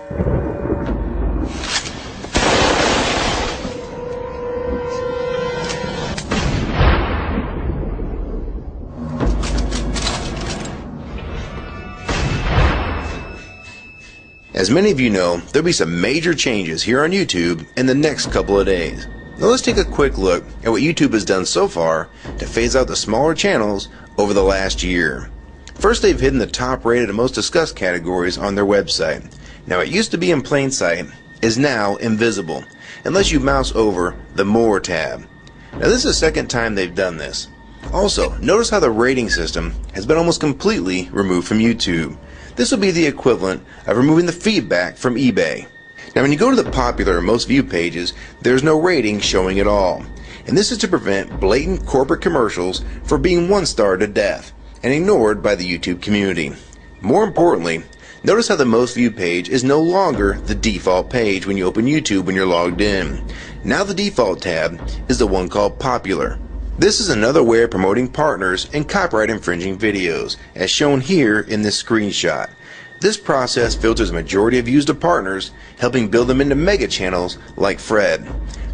As many of you know, there'll be some major changes here on YouTube in the next couple of days. Now let's take a quick look at what YouTube has done so far to phase out the smaller channels over the last year. First, they've hidden the top rated and most discussed categories on their website. Now it used to be in plain sight, is now invisible, unless you mouse over the More tab. Now this is the second time they've done this. Also, notice how the rating system has been almost completely removed from YouTube. This will be the equivalent of removing the feedback from eBay. Now when you go to the popular or most viewed pages, there's no rating showing at all. And this is to prevent blatant corporate commercials for being one-star to death and ignored by the YouTube community. More importantly, notice how the most viewed page is no longer the default page when you open YouTube when you're logged in. Now the default tab is the one called Popular. This is another way of promoting partners and copyright infringing videos, as shown here in this screenshot. This process filters a majority of views to partners, helping build them into mega channels like Fred.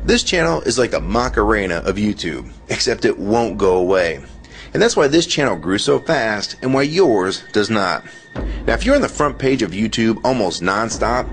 This channel is like a Macarena of YouTube, except it won't go away. And that's why this channel grew so fast and why yours does not. Now if you're on the front page of YouTube almost non-stop,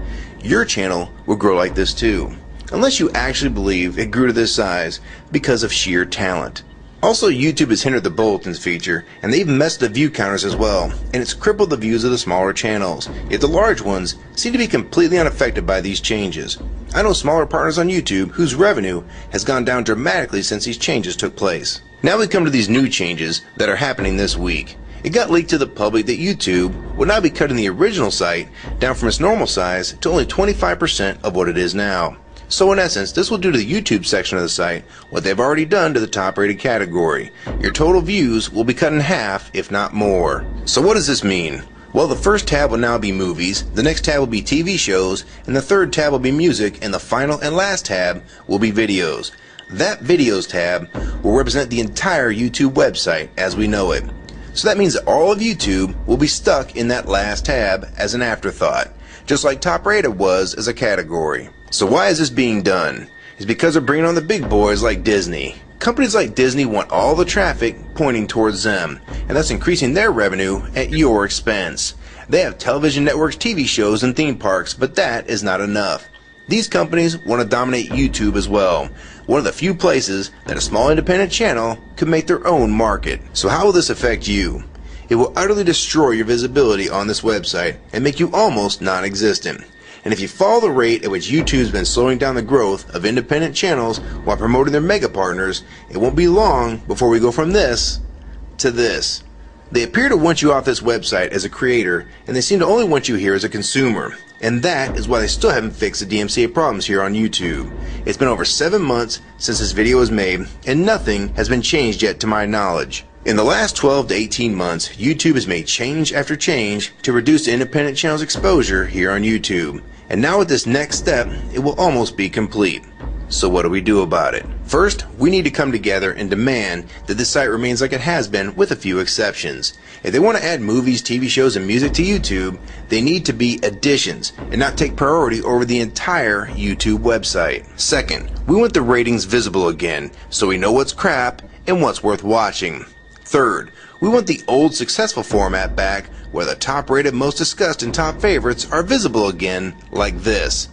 your channel will grow like this too. Unless you actually believe it grew to this size because of sheer talent. Also, YouTube has hindered the bulletins feature, and they've messed the view counters as well, and it's crippled the views of the smaller channels, yet the large ones seem to be completely unaffected by these changes. I know smaller partners on YouTube whose revenue has gone down dramatically since these changes took place. Now we come to these new changes that are happening this week. It got leaked to the public that YouTube would now be cutting the original site down from its normal size to only 25% of what it is now. So in essence, this will do to the YouTube section of the site what they've already done to the top rated category. Your total views will be cut in half, if not more. So what does this mean? Well, the first tab will now be movies, the next tab will be TV shows, and the third tab will be music, and the final and last tab will be videos. That videos tab will represent the entire YouTube website as we know it. So that means that all of YouTube will be stuck in that last tab as an afterthought, just like top rated was as a category. So why is this being done? It's because they're bringing on the big boys like Disney. Companies like Disney want all the traffic pointing towards them, and that's increasing their revenue at your expense. They have television networks, TV shows, and theme parks, but that is not enough. These companies want to dominate YouTube as well, one of the few places that a small independent channel could make their own market. So how will this affect you? It will utterly destroy your visibility on this website and make you almost non-existent. And if you follow the rate at which YouTube's been slowing down the growth of independent channels while promoting their mega partners, it won't be long before we go from this to this. They appear to want you off this website as a creator, and they seem to only want you here as a consumer. And that is why they still haven't fixed the DMCA problems here on YouTube. It's been over 7 months since this video was made, and nothing has been changed yet to my knowledge. In the last 12 to 18 months, YouTube has made change after change to reduce the independent channels' exposure here on YouTube. And now with this next step, it will almost be complete. So what do we do about it? First, we need to come together and demand that this site remains like it has been with a few exceptions. If they want to add movies, TV shows, and music to YouTube, they need to be additions and not take priority over the entire YouTube website. Second, we want the ratings visible again so we know what's crap and what's worth watching. Third, we want the old successful format back where the top rated, most discussed, and top favorites are visible again like this.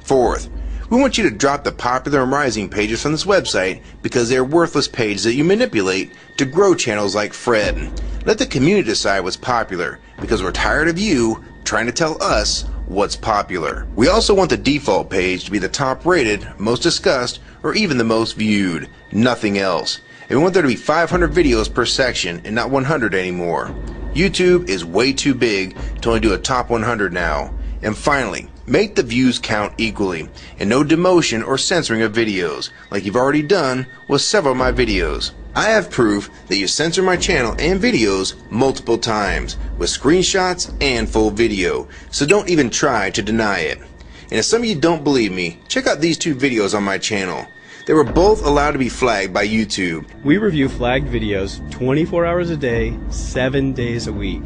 Fourth, we want you to drop the popular and rising pages from this website because they are worthless pages that you manipulate to grow channels like Fred. Let the community decide what's popular because we're tired of you trying to tell us what's popular. We also want the default page to be the top rated, most discussed, or even the most viewed. Nothing else. And we want there to be 500 videos per section and not 100 anymore. YouTube is way too big to only do a top 100 now. And finally, make the views count equally, and no demotion or censoring of videos, like you've already done with several of my videos. I have proof that you censor my channel and videos multiple times, with screenshots and full video, so don't even try to deny it. And if some of you don't believe me, check out these two videos on my channel. They were both allowed to be flagged by YouTube. We review flagged videos 24 hours a day, 7 days a week.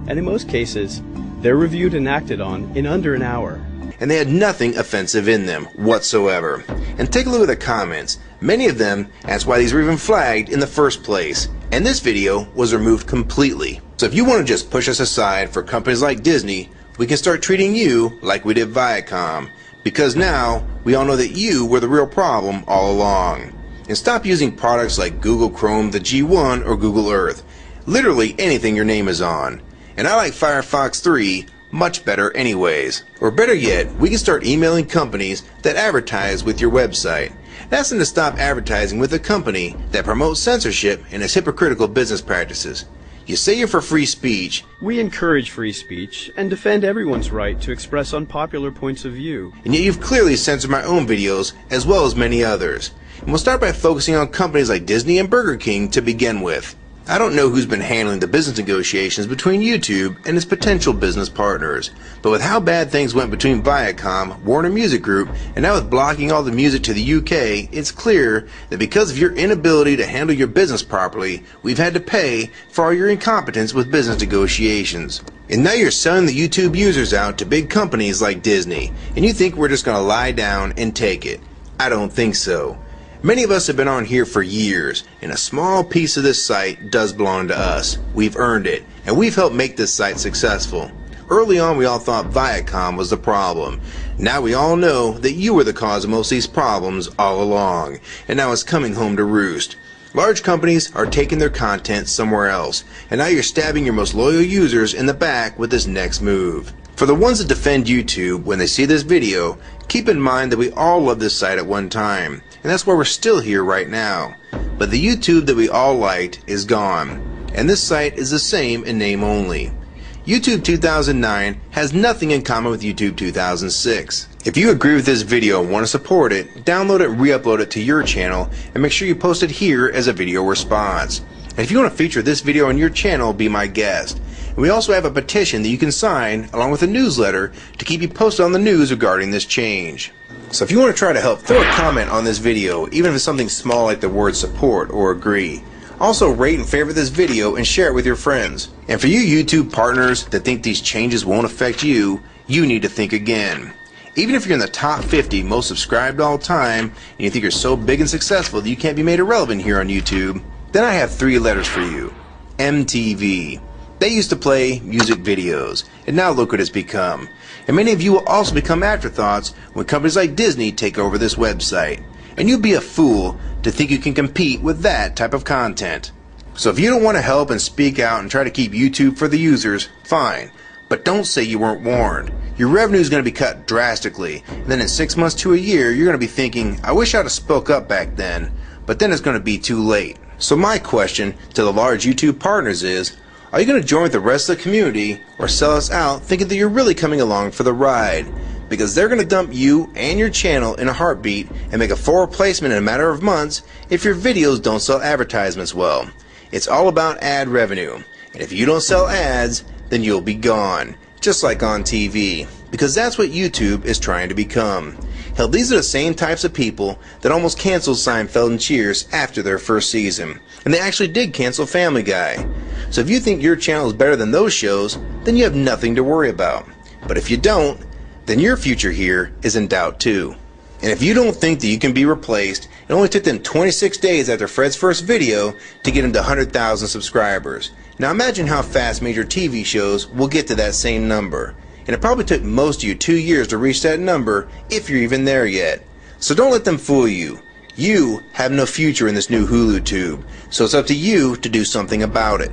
And in most cases, they're reviewed and acted on in under an hour. and they had nothing offensive in them whatsoever. And take a look at the comments. Many of them asked why these were even flagged in the first place, and this video was removed completely. So if you want to just push us aside for companies like Disney, we can start treating you like we did Viacom, because now we all know that you were the real problem all along. And stop using products like Google Chrome, the G1, or Google Earth. Literally anything your name is on. And I like Firefox 3 much better anyways. Or better yet, we can start emailing companies that advertise with your website. Ask them to stop advertising with a company that promotes censorship and has hypocritical business practices. You say you're for free speech. We encourage free speech and defend everyone's right to express unpopular points of view. And yet you've clearly censored my own videos as well as many others. And we'll start by focusing on companies like Disney and Burger King to begin with. I don't know who's been handling the business negotiations between YouTube and its potential business partners, but with how bad things went between Viacom, Warner Music Group, and now with blocking all the music to the UK, it's clear that because of your inability to handle your business properly, we've had to pay for all your incompetence with business negotiations. And now you're selling the YouTube users out to big companies like Disney, and you think we're just going to lie down and take it. I don't think so. Many of us have been on here for years, and a small piece of this site does belong to us. We've earned it, and we've helped make this site successful. Early on, we all thought Viacom was the problem. Now we all know that you were the cause of most of these problems all along, and now it's coming home to roost. Large companies are taking their content somewhere else, and now you're stabbing your most loyal users in the back with this next move. For the ones that defend YouTube when they see this video, keep in mind that we all loved this site at one time, and that's why we're still here right now. But the YouTube that we all liked is gone, and this site is the same in name only. YouTube 2009 has nothing in common with YouTube 2006. If you agree with this video and want to support it, download it and re-upload it to your channel, and make sure you post it here as a video response. And if you want to feature this video on your channel, be my guest. And we also have a petition that you can sign along with a newsletter to keep you posted on the news regarding this change. So if you want to try to help, throw a comment on this video, even if it's something small like the word support or agree. Also rate and favorite this video and share it with your friends. And for you YouTube partners that think these changes won't affect you, you need to think again. Even if you're in the top 50 most subscribed all time and you think you're so big and successful that you can't be made irrelevant here on YouTube, then I have 3 letters for you. MTV. They used to play music videos, and now look what it's become. And many of you will also become afterthoughts when companies like Disney take over this website. And you'd be a fool to think you can compete with that type of content. So if you don't want to help and speak out and try to keep YouTube for the users, fine. But don't say you weren't warned. Your revenue is going to be cut drastically, and then in 6 months to a year, you're going to be thinking, I wish I'd have spoke up back then. But then it's going to be too late. So my question to the large YouTube partners is, are you going to join with the rest of the community or sell us out thinking that you're really coming along for the ride? Because they're going to dump you and your channel in a heartbeat and make a full replacement in a matter of months if your videos don't sell advertisements well. It's all about ad revenue, and if you don't sell ads, then you'll be gone, just like on TV, because that's what YouTube is trying to become. Hell, these are the same types of people that almost canceled Seinfeld and Cheers after their first season, and they actually did cancel Family Guy. So if you think your channel is better than those shows, then you have nothing to worry about. But if you don't, then your future here is in doubt too. And if you don't think that you can be replaced, it only took them 26 days after Fred's first video to get him to 100,000 subscribers. Now imagine how fast major TV shows will get to that same number. And it probably took most of you 2 years to reach that number, if you're even there yet. So don't let them fool you. You have no future in this new hulutube, so it's up to you to do something about it.